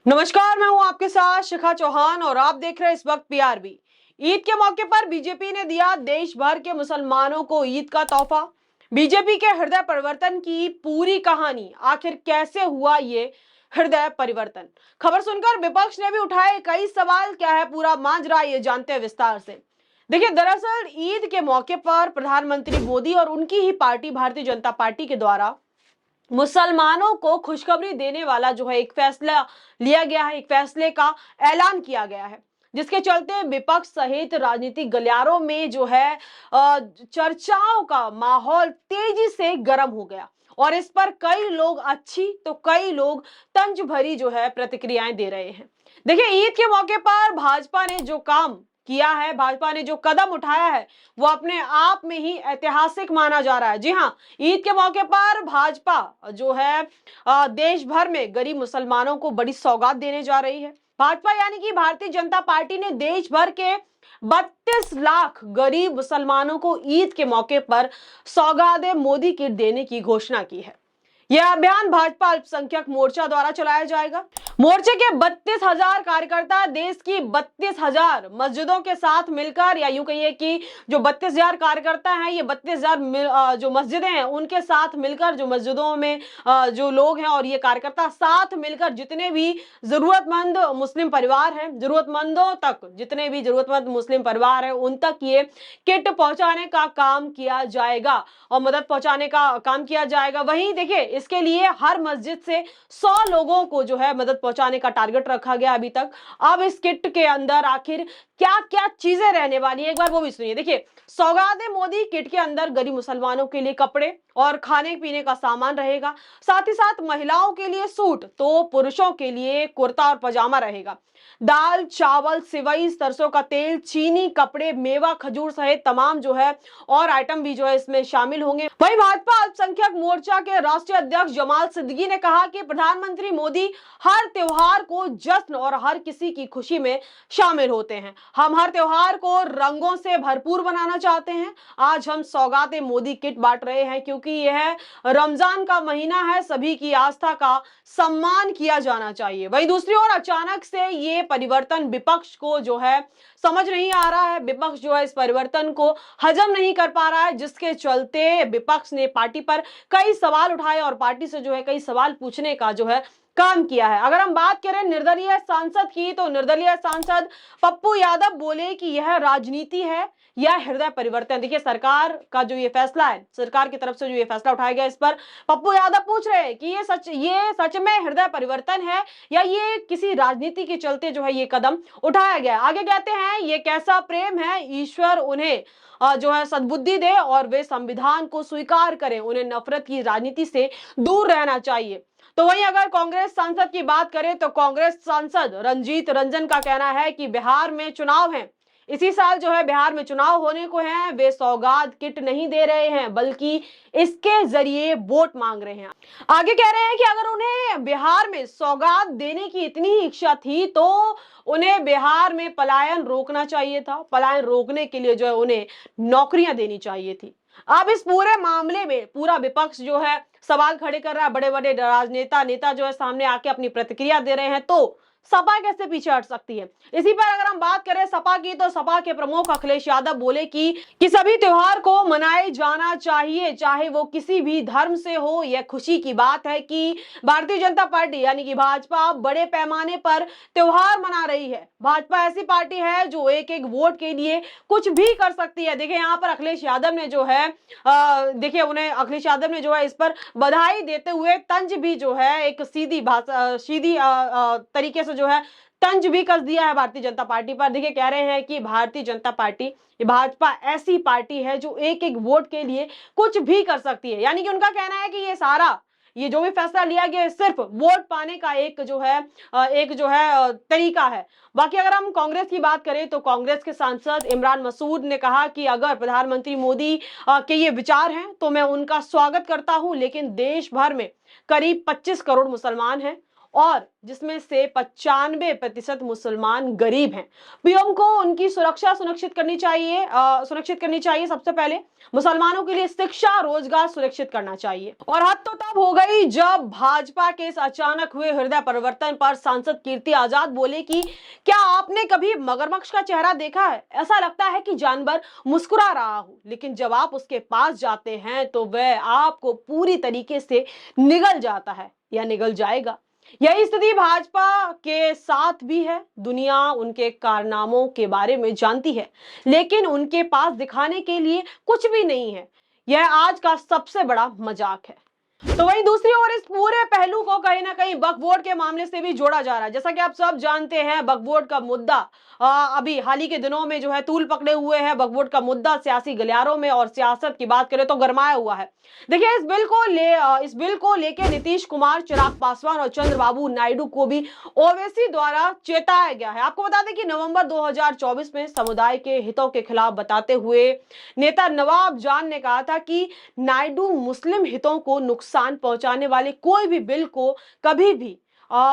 नमस्कार, मैं हूं आपके साथ शिखा चौहान और आप देख रहे हैं इस वक्त पीआरबी। ईद के मौके पर बीजेपी ने दिया देश भर के मुसलमानों को ईद का तोहफा। बीजेपी के हृदय परिवर्तन की पूरी कहानी, आखिर कैसे हुआ ये हृदय परिवर्तन। खबर सुनकर विपक्ष ने भी उठाए कई सवाल। क्या है पूरा माजरा, ये जानते हैं विस्तार से। देखिए, दरअसल ईद के मौके पर प्रधानमंत्री मोदी और उनकी ही पार्टी भारतीय जनता पार्टी के द्वारा मुसलमानों को खुशखबरी देने वाला जो है एक फैसला लिया गया है, एक फैसले का ऐलान किया गया है, जिसके चलते विपक्ष सहित राजनीतिक गलियारों में जो है चर्चाओं का माहौल तेजी से गर्म हो गया और इस पर कई लोग अच्छी तो कई लोग तंज भरी जो है प्रतिक्रियाएं दे रहे हैं। देखिए, ईद के मौके पर भाजपा ने जो काम किया है, भाजपा ने जो कदम उठाया है, वो अपने आप में ही ऐतिहासिक माना जा रहा है। जी हाँ, ईद के मौके पर भाजपा जो है देश भर में गरीब मुसलमानों को बड़ी सौगात देने जा रही है। भाजपा यानी कि भारतीय जनता पार्टी ने देश भर के 32 लाख गरीब मुसलमानों को ईद के मौके पर सौगात मोदी किट देने की घोषणा की है। यह अभियान भाजपा अल्पसंख्यक मोर्चा द्वारा चलाया जाएगा। मोर्चे के 32,000 कार्यकर्ता देश की 32,000 मस्जिदों के साथ मिलकर, या यूं कहिए कि जो 32,000 कार्यकर्ता हैं, ये 32,000 जो मस्जिदें हैं उनके साथ मिलकर, जो मस्जिदों में जो लोग हैं और ये कार्यकर्ता साथ मिलकर जितने भी जरूरतमंद मुस्लिम परिवार हैं, जरूरतमंदों तक, जितने भी जरूरतमंद मुस्लिम परिवार हैं उन तक ये किट पहुंचाने का काम किया जाएगा और मदद पहुंचाने का काम किया जाएगा। वहीं देखिए, इसके लिए हर मस्जिद से 100 लोगों को जो है मदद पहुंचाने का टारगेट रखा गया अभी तक। अब इस किट के अंदर आखिर क्या क्या चीजें रहने वाली है, एक बार वो भी सुनिए। देखिए, सौगात मोदी किट के अंदर गरीब मुसलमानों के लिए कपड़े और खाने पीने का सामान रहेगा। साथ ही साथ महिलाओं के लिए सूट, तो पुरुषों के लिए कुर्ता और पजामा रहेगा। दाल, चावल, सिवई, सरसों का तेल, चीनी, कपड़े, मेवा, खजूर सहित तमाम जो है और आइटम भी जो है इसमें शामिल होंगे। वहीं भाजपा अल्पसंख्यक मोर्चा के राष्ट्रीय अध्यक्ष जमाल सिद्दीकी ने कहा कि प्रधानमंत्री मोदी हर त्योहार को जश्न और हर किसी की खुशी में शामिल होते हैं। हम हर त्योहार को रंगों से भरपूर बनाना चाहते हैं। आज हम सौगात मोदी किट बांट रहे हैं क्योंकि यह रमजान का महीना है, सभी की आस्था का सम्मान किया जाना चाहिए। वहीं दूसरी ओर अचानक से ये परिवर्तन विपक्ष को जो है समझ नहीं आ रहा है। विपक्ष जो है इस परिवर्तन को हजम नहीं कर पा रहा है, जिसके चलते विपक्ष ने पार्टी पर कई सवाल उठाए और पार्टी से जो है कई सवाल पूछने का जो है काम किया है। अगर हम बात करें निर्दलीय सांसद की, तो निर्दलीय सांसद पप्पू यादव बोले कि यह राजनीति है या हृदय परिवर्तन। देखिए, सरकार का जो ये फैसला है, सरकार की तरफ से जो ये फैसला उठाया गया, इस पर पप्पू यादव पूछ रहे हैं कि ये सच में हृदय परिवर्तन है या ये किसी राजनीति के चलते जो है ये कदम उठाया गया। आगे कहते हैं, ये कैसा प्रेम है, ईश्वर उन्हें जो है सद्बुद्धि दे और वे संविधान को स्वीकार करें, उन्हें नफरत की राजनीति से दूर रहना चाहिए। तो वहीं अगर कांग्रेस सांसद की बात करें, तो कांग्रेस सांसद रंजीत रंजन का कहना है कि बिहार में चुनाव है, इसी साल जो है बिहार में चुनाव होने को हैं, वे सौगात किट नहीं दे रहे हैं बल्कि इसके जरिए वोट मांग रहे हैं। आगे कह रहे हैं कि अगर उन्हें बिहार में सौगात देने की इतनी ही इच्छा थी तो उन्हें बिहार में पलायन रोकना चाहिए था। पलायन रोकने के लिए जो है उन्हें नौकरियां देनी चाहिए थी। अब इस पूरे मामले में पूरा विपक्ष जो है सवाल खड़े कर रहा है, बड़े बड़े नेता जो है सामने आके अपनी प्रतिक्रिया दे रहे हैं, तो सपा कैसे पीछे हट सकती है। इसी पर अगर हम बात करें सपा की, तो सपा के प्रमुख अखिलेश यादव बोले कि सभी त्योहार को मनाए जाना चाहिए, चाहे वो किसी भी धर्म से हो। यह खुशी की बात है कि भारतीय जनता पार्टी यानी कि भाजपा बड़े पैमाने पर त्योहार मना रही है। भाजपा ऐसी पार्टी है जो एक एक वोट के लिए कुछ भी कर सकती है। देखिए, यहाँ पर अखिलेश यादव ने जो है देखिए उन्हें अखिलेश यादव ने जो है इस पर बधाई देते हुए तंज भी जो है एक सीधी तरीके से जो है तंज भी कस दिया है भारतीय जनता पार्टी पर। देखिए, कह रहे हैं कि भारतीय जनता पार्टी, भाजपा ऐसी पार्टी है जो एक एक वोट के लिए कुछ भी कर सकती है। यानी कि उनका कहना है कि ये जो भी फैसला लिया गया है सिर्फ वोट पाने का एक जो है तरीका है। बाकी अगर हम कांग्रेस की बात करें, तो कांग्रेस के सांसद इमरान मसूद ने कहा कि अगर प्रधानमंत्री मोदी के ये विचार हैं तो मैं उनका स्वागत करता हूं, लेकिन देश भर में करीब 25 करोड़ मुसलमान हैं और जिसमें से 95% मुसलमान गरीब हैं। पीएम को उनकी सुरक्षा सुनिश्चित करनी चाहिए। सबसे पहले मुसलमानों के लिए शिक्षा, रोजगार सुरक्षित करना चाहिए। और हद तो तब हो गई जब भाजपा के इस अचानक हुए हृदय परिवर्तन पर सांसद कीर्ति आजाद बोले कि क्या आपने कभी मगरमच्छ का चेहरा देखा है? ऐसा लगता है कि जानवर मुस्कुरा रहा हो, लेकिन जब आप उसके पास जाते हैं तो वह आपको पूरी तरीके से निगल जाता है या निगल जाएगा। यही स्थिति भाजपा के साथ भी है। दुनिया उनके कारनामों के बारे में जानती है, लेकिन उनके पास दिखाने के लिए कुछ भी नहीं है। यह आज का सबसे बड़ा मजाक है। तो वहीं दूसरी ओर इस पूरे पहलू को कहीं ना कहीं वक्फ बोर्ड के मामले से भी जोड़ा जा रहा है। जैसा कि आप सब जानते हैं, वक्फ बोर्ड का मुद्दा अभी हाल ही के दिनों में जो है तूल पकड़े हुए है। वक्फ बोर्ड का मुद्दा सियासी गलियारों में और सियासत की बात करें तो गरमाया हुआ है। देखिए, इस बिल को लेकर नीतीश कुमार, चिराग पासवान और चंद्रबाबू नायडू को भी ओवैसी द्वारा चेताया गया है। आपको बता दें कि नवंबर 2024 में समुदाय के हितों के खिलाफ बताते हुए नेता नवाब जान ने कहा था कि नायडू मुस्लिम हितों को नुकसान पहुंचाने वाले कोई भी बिल को कभी भी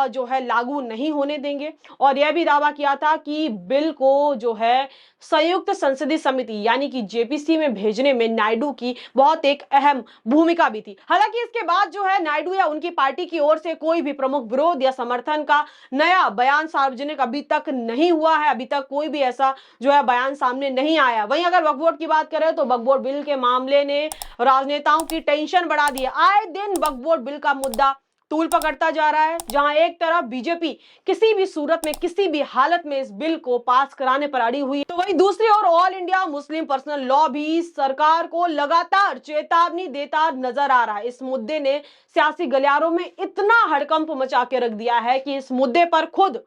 जो है लागू नहीं होने देंगे। और यह भी दावा किया था कि बिल को जो है संयुक्त संसदीय समिति यानी कि जेपीसी में भेजने में नायडू की बहुत एक अहम भूमिका भी थी। हालांकि इसके बाद जो है नायडू या उनकी पार्टी की ओर से कोई भी प्रमुख विरोध या समर्थन का नया बयान सार्वजनिक अभी तक नहीं हुआ है। अभी तक कोई भी ऐसा जो है बयान सामने नहीं आया। वहीं अगर वक्फ बोर्ड की बात करें तो वक्फ बोर्ड बिल के मामले ने राजनेताओं की टेंशन बढ़ा दी है। आए दिन वक्फ बोर्ड बिल का मुद्दा तूल पकड़ता जा रहा है, जहां एक तरफ बीजेपी किसी भी सूरत में, किसी भी हालत में इस बिल को पास कराने पर अड़ी हुई है, तो वहीं दूसरी ओर all India Muslim personal law भी सरकार को लगातार चेतावनी देता नजर आ रहा है। इस मुद्दे ने सियासी गलियारों में इतना हड़कंप मचा के रख दिया है कि इस मुद्दे पर खुद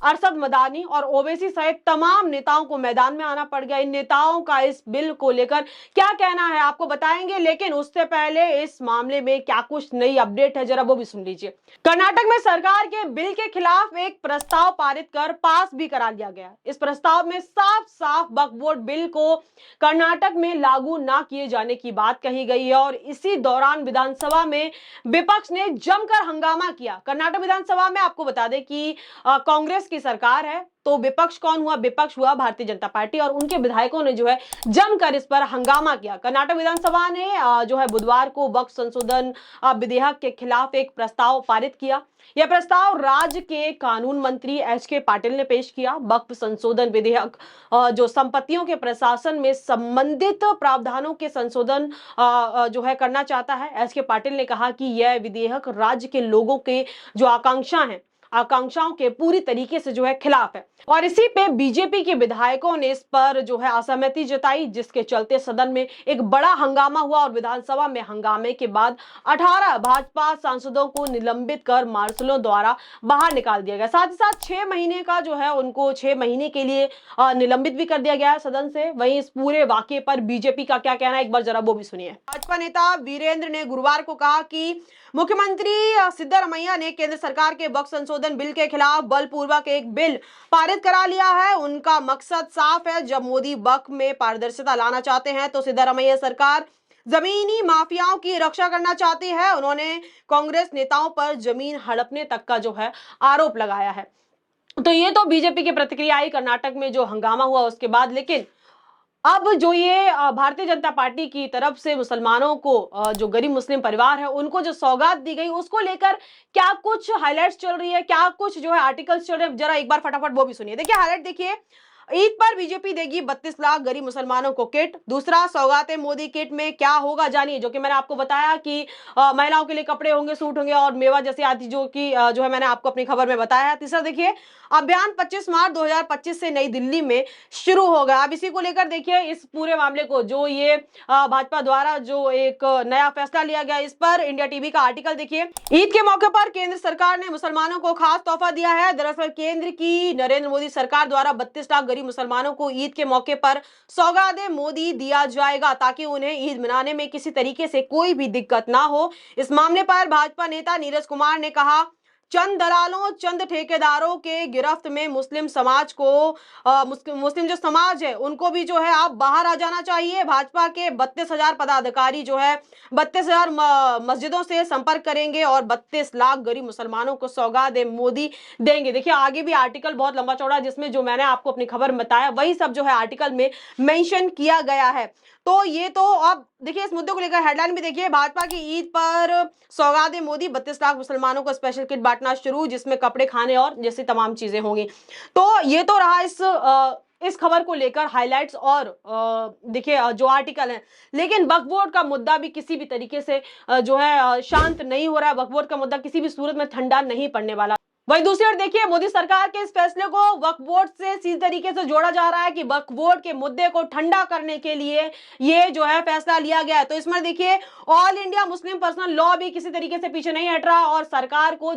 अरशद मदानी और ओवैसी सहित तमाम नेताओं को मैदान में आना पड़ गया। इन नेताओं का इस बिल को लेकर क्या कहना है आपको बताएंगे, लेकिन उससे पहले इस मामले में क्या कुछ नई अपडेट है जरा वो भी सुन लीजिए। कर्नाटक में सरकार के बिल के खिलाफ एक प्रस्ताव पारित कर पास भी करा लिया गया। इस प्रस्ताव में साफ साफ वक्फ बोर्ड बिल को कर्नाटक में लागू ना किए जाने की बात कही गई है। और इसी दौरान विधानसभा में विपक्ष ने जमकर हंगामा किया। कर्नाटक विधानसभा में आपको बता दें कि कांग्रेस की सरकार है, तो विपक्ष कौन हुआ? विपक्ष हुआ भारतीय जनता पार्टी, और उनके विधायकों ने जो है जमकर इस पर हंगामा किया। कर्नाटक विधानसभा ने जो है बुधवार को वक्फ संशोधन विधेयक के खिलाफ एक प्रस्ताव पारित किया। यह प्रस्ताव राज्य के कानून मंत्री एच.के. पाटिल ने पेश किया। वक्फ संशोधन विधेयक जो संपत्तियों के प्रशासन में संबंधित प्रावधानों के संशोधन जो है करना चाहता है। एच.के. पाटिल ने कहा कि यह विधेयक राज्य के लोगों के जो आकांक्षाओं के पूरी तरीके से जो है खिलाफ है। और इसी पे बीजेपी के विधायकों ने इस पर जो है असहमति जताई, जिसके चलते सदन में एक बड़ा हंगामा हुआ। और विधानसभा में हंगामे के बाद 18 भाजपा सांसदों को निलंबित कर मार्शलों द्वारा बाहर निकाल दिया गया। साथ ही साथ 6 महीने का जो है उनको 6 महीने के लिए निलंबित भी कर दिया गया है सदन से। वहीं इस पूरे वाकये पर बीजेपी का क्या कहना है, एक बार जरा वो भी सुनिए। भाजपा नेता वीरेंद्र ने गुरुवार को कहा कि मुख्यमंत्री सिद्धरामैया ने केंद्र सरकार के वक्फ संशोधन बिल के खिलाफ बलपूर्वक एक बिल पारित करा लिया है। उनका मकसद साफ है। जब मोदी वक्फ में पारदर्शिता लाना चाहते हैं तो सिद्धरामैया सरकार जमीनी माफियाओं की रक्षा करना चाहती है। उन्होंने कांग्रेस नेताओं पर जमीन हड़पने तक का जो है आरोप लगाया है। तो ये तो बीजेपी की प्रतिक्रिया आई कर्नाटक में जो हंगामा हुआ उसके बाद। लेकिन अब जो ये भारतीय जनता पार्टी की तरफ से मुसलमानों को जो गरीब मुस्लिम परिवार है उनको जो सौगात दी गई, उसको लेकर क्या कुछ हाइलाइट्स चल रही है, क्या कुछ जो है आर्टिकल्स चल रहे हैं, जरा एक बार फटाफट वो भी सुनिए। देखिए हाइलाइट देखिए। ईद पर बीजेपी देगी 32 लाख गरीब मुसलमानों को किट। दूसरा, सौगातें मोदी किट में क्या होगा जानिए, जो कि मैंने आपको बताया कि महिलाओं के लिए कपड़े होंगे, सूट होंगे और मेवा जैसी आदि जो कि जो है मैंने आपको अपनी खबर में बताया है। तीसरा देखिए, अभियान 25 मार्च 2025 से नई दिल्ली में शुरू होगा। अब इसी को लेकर देखिए इस पूरे मामले को जो ये भाजपा द्वारा जो एक नया फैसला लिया गया, इस पर इंडिया टीवी का आर्टिकल देखिए। ईद के मौके पर केंद्र सरकार ने मुसलमानों को खास तोहफा दिया है। दरअसल केंद्र की नरेंद्र मोदी सरकार द्वारा 32 लाख गरीब मुसलमानों को ईद के मौके पर सौगात मोदी दिया जाएगा, ताकि उन्हें ईद मनाने में किसी तरीके से कोई भी दिक्कत ना हो। इस मामले पर भाजपा नेता नीरज कुमार ने कहा, चंद दलालों, चंद ठेकेदारों के गिरफ्त में मुस्लिम समाज को मुस्लिम जो समाज है उनको भी जो है आप बाहर आ जाना चाहिए। भाजपा के 32,000 पदाधिकारी जो है 32,000 मस्जिदों से संपर्क करेंगे और 32 लाख गरीब मुसलमानों को सौगात मोदी देंगे। देखिए आगे भी आर्टिकल बहुत लंबा चौड़ा, जिसमें जो मैंने आपको अपनी खबर में बताया वही सब जो है आर्टिकल में मेंशन किया गया है। तो ये तो अब देखिए इस मुद्दे को लेकर हेडलाइन भी देखिए, भाजपा की ईद पर सौगात मोदी, 32 लाख मुसलमानों को स्पेशल किट बांटना शुरू, जिसमें कपड़े, खाने और जैसी तमाम चीजें होंगी। तो ये तो रहा इस खबर को लेकर हाइलाइट्स और देखिए जो आर्टिकल है। लेकिन वक्फ बोर्ड का मुद्दा भी किसी भी तरीके से जो है शांत नहीं हो रहा है। वक्फ बोर्ड का मुद्दा किसी भी सूरत में ठंडा नहीं पड़ने वाला। वहीं दूसरी ओर देखिए मोदी सरकार के इस फैसले को वक्फ बोर्ड से सीधे तरीके से जोड़ा जा रहा है कि वक्फ बोर्ड के मुद्दे को ठंडा करने के लिए ये जो है फैसला लिया गया है। तो इसमें देखिए all India Muslim personal law भी किसी तरीके से पीछे नहीं हट रहा और सरकार को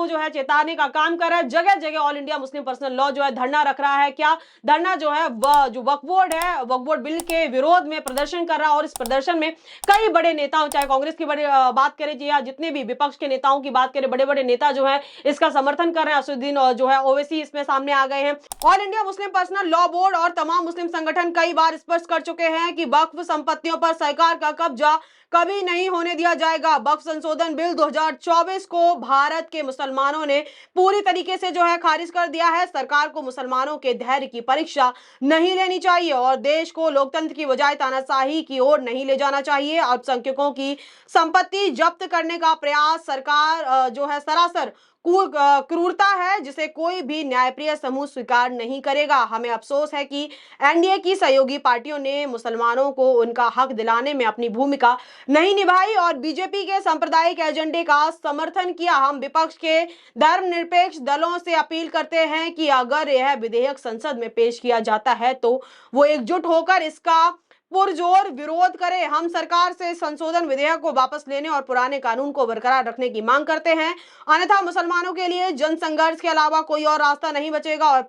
जो है चेताने का काम कर रहा है। जगह जगह all India Muslim personal law जो है धरना रख रहा है। क्या धरना जो है जो वक्फ बोर्ड है, वक्फ बोर्ड बिल के विरोध में प्रदर्शन कर रहा है। और इस प्रदर्शन में कई बड़े नेताओं, चाहे कांग्रेस की बड़ी बात करें या जितने भी विपक्ष के नेताओं की बात करें, बड़े बड़े नेता जो है इसका समर्थन कर रहे हैं। असदुद्दीन और जो है ओवैसी इसमें सामने आ गए हैं। All India Muslim personal law board और तमाम मुस्लिम संगठन कई बार स्पष्ट कर चुके हैं कि वक्फ संपत्तियों पर सरकार का कब्जा कभी नहीं होने दिया जाएगा। वक्फ संशोधन बिल 2024 को भारत के मुसलमानों ने पूरी तरीके से जो है खारिज कर दिया है। सरकार को मुसलमानों के धैर्य की परीक्षा नहीं लेनी चाहिए और देश को लोकतंत्र की बजाय तानाशाही की ओर नहीं ले जाना चाहिए। अल्पसंख्यकों की संपत्ति जब्त करने का प्रयास सरकार जो है सरासर क्रूरता है, जिसे कोई भी न्यायप्रिय समूह स्वीकार नहीं करेगा। हमें अफसोस है कि एनडीए की सहयोगी पार्टियों ने मुसलमानों को उनका हक दिलाने में अपनी भूमिका नहीं निभाई और बीजेपी के सांप्रदायिक एजेंडे का समर्थन किया। हम विपक्ष के धर्मनिरपेक्ष दलों से अपील करते हैं कि अगर यह विधेयक संसद में पेश किया जाता है तो वो एकजुट होकर इसका पुरजोर विरोध करे। हम सरकार से संशोधन विधेयक को वापस लेने और पुराने कानून को बरकरार रखने की मांग करते हैं। अन्यथा मुसलमानों के लिए जन संघर्ष के अलावा कोई और रास्ता नहीं बचेगा और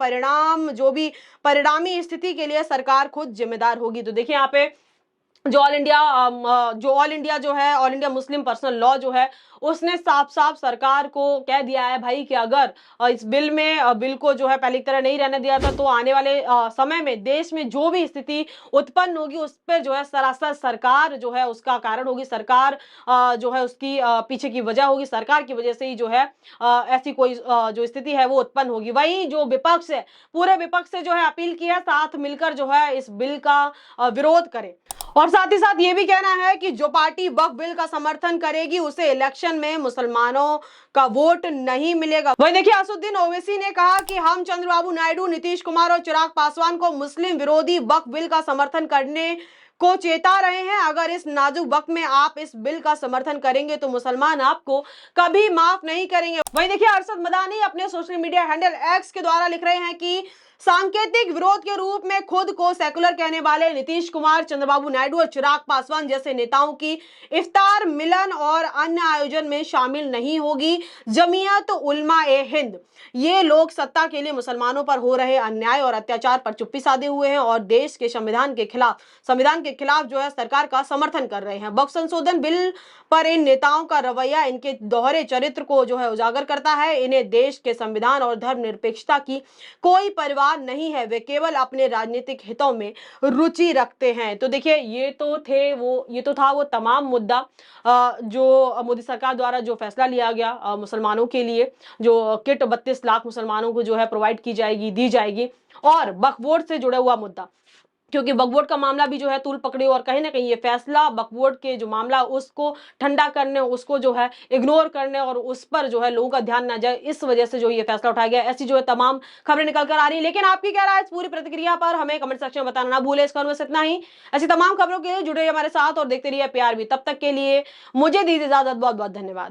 परिणामी स्थिति के लिए सरकार खुद जिम्मेदार होगी। तो देखिए यहाँ पे जो all India Muslim personal law जो है उसने साफ साफ सरकार को कह दिया है भाई कि अगर इस बिल को जो है पहले की तरह नहीं रहने दिया था तो आने वाले समय में देश में जो भी स्थिति उत्पन्न होगी उस पर जो है सरासर सरकार जो है उसका कारण होगी। सरकार जो है उसकी पीछे की वजह होगी। सरकार की वजह से ही जो है ऐसी कोई जो स्थिति है वो उत्पन्न होगी। वही जो विपक्ष है, पूरे विपक्ष से जो है अपील की है साथ मिलकर जो है इस बिल का विरोध करे और साथ ही साथ ये भी कहना है कि जो पार्टी वक्फ बिल का समर्थन करेगी उसे इलेक्शन में मुसलमानों का वोट नहीं मिलेगा। वही देखिए असदुद्दीन ओवैसी ने कहा कि हम चंद्रबाबू नायडू, नीतीश कुमार और चिराग पासवान को मुस्लिम विरोधी वक्फ बिल का समर्थन करने को चेता रहे हैं। अगर इस नाजुक वक्त में आप इस बिल का समर्थन करेंगे तो मुसलमान आपको कभी माफ नहीं करेंगे। वही देखिए अरशद मदानी अपने सोशल मीडिया हैंडल एक्स के द्वारा लिख रहे हैं कि सांकेतिक विरोध के रूप में खुद को सेकुलर कहने वाले नीतीश कुमार, चंद्रबाबू नायडू और चिराग पासवान जैसे नेताओं की इफ्तार, मिलन और अन्य आयोजन में शामिल नहीं होगी जमीयत उलमा ए हिंद। ये लोग सत्ता के लिए मुसलमानों पर हो रहे अन्याय और अत्याचार पर चुप्पी साधे हुए हैं और देश के संविधान के खिलाफ जो है सरकार का समर्थन कर रहे हैं। वक्फ संशोधन बिल पर इन नेताओं का रवैया इनके दोहरे चरित्र को जो है उजागर करता है। इन्हें देश के संविधान और धर्मनिरपेक्षता की कोई परवाह नहीं है, वे केवल अपने राजनीतिक हितों में रुचि रखते हैं। तो देखिए ये तो था वो तमाम मुद्दा जो मोदी सरकार द्वारा जो फैसला लिया गया मुसलमानों के लिए, जो किट 32 लाख मुसलमानों को जो है प्रोवाइड दी जाएगी और वक्फ बोर्ड से जुड़ा हुआ मुद्दा, क्योंकि वक्फ बोर्ड का मामला भी जो है तूल पकड़े और कहीं ना कहीं ये फैसला वक्फ बोर्ड के जो मामला उसको ठंडा करने, उसको जो है इग्नोर करने और उस पर जो है लोगों का ध्यान ना जाए, इस वजह से जो ये फैसला उठाया गया। ऐसी जो है तमाम खबरें निकल कर आ रही है। लेकिन आपकी क्या राय है इस पूरी प्रतिक्रिया पर हमें कमेंट सेक्शन में बताना ना भूले। इस खबर में इतना ही। ऐसी तमाम खबरों के लिए जुड़े हमारे साथ और देखते रहिए PRB। तब तक के लिए मुझे दीजिए इजाजत। बहुत बहुत धन्यवाद।